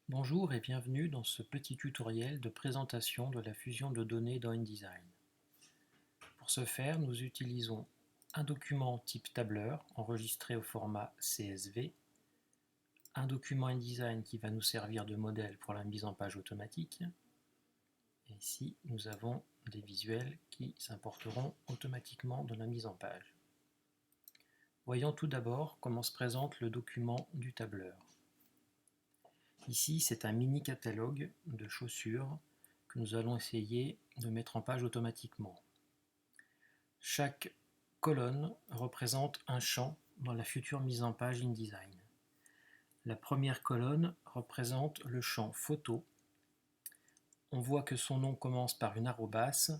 Bonjour et bienvenue dans ce petit tutoriel de présentation de la fusion de données dans InDesign. Pour ce faire, nous utilisons un document type tableur enregistré au format CSV, un document InDesign qui va nous servir de modèle pour la mise en page automatique, et ici nous avons des visuels qui s'importeront automatiquement dans la mise en page. Voyons tout d'abord comment se présente le document du tableur. Ici, c'est un mini catalogue de chaussures que nous allons essayer de mettre en page automatiquement. Chaque colonne représente un champ dans la future mise en page InDesign. La première colonne représente le champ photo. On voit que son nom commence par une arrobas.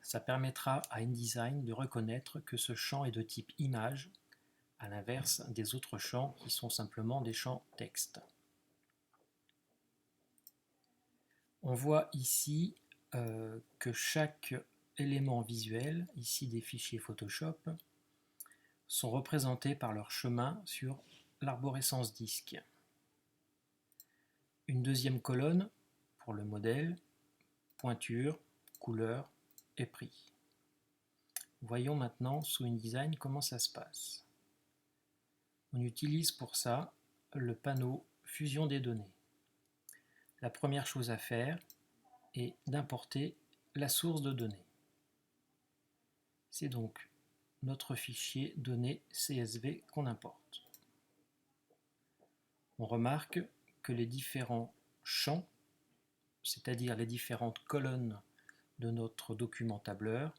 Ça permettra à InDesign de reconnaître que ce champ est de type image, à l'inverse des autres champs qui sont simplement des champs texte. On voit ici que chaque élément visuel, ici des fichiers Photoshop, sont représentés par leur chemin sur l'arborescence disque. Une deuxième colonne pour le modèle, pointure, couleur et prix. Voyons maintenant sous InDesign comment ça se passe. On utilise pour ça le panneau Fusion des données. La première chose à faire est d'importer la source de données. C'est donc notre fichier données CSV qu'on importe. On remarque que les différents champs, c'est-à-dire les différentes colonnes de notre document tableur,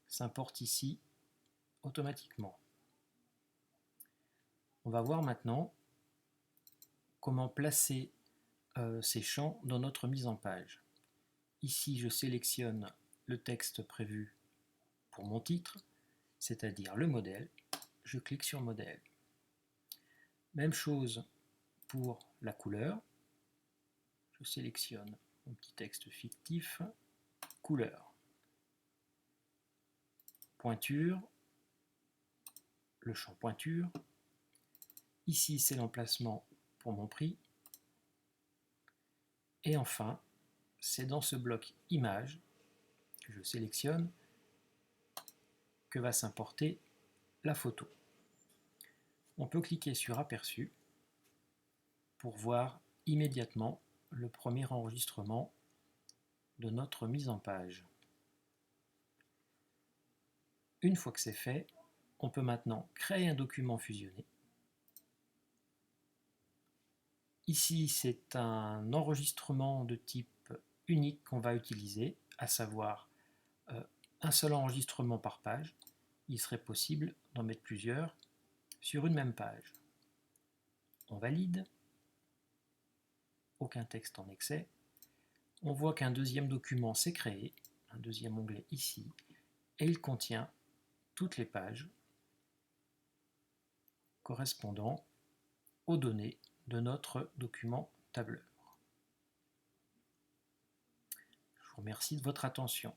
s'importent ici automatiquement. On va voir maintenant comment placer ces champs dans notre mise en page. Ici, je sélectionne le texte prévu pour mon titre, c'est-à-dire le modèle. Je clique sur modèle. Même chose pour la couleur. Je sélectionne mon petit texte fictif, couleur. Pointure, le champ pointure. Ici, c'est l'emplacement pour mon prix. Et enfin, c'est dans ce bloc image que je sélectionne que va s'importer la photo. On peut cliquer sur aperçu pour voir immédiatement le premier enregistrement de notre mise en page. Une fois que c'est fait, on peut maintenant créer un document fusionné. Ici, c'est un enregistrement de type unique qu'on va utiliser, à savoir un seul enregistrement par page. Il serait possible d'en mettre plusieurs sur une même page. On valide, aucun texte en excès. On voit qu'un deuxième document s'est créé, un deuxième onglet ici, et il contient toutes les pages correspondant aux données de notre document tableur. Je vous remercie de votre attention.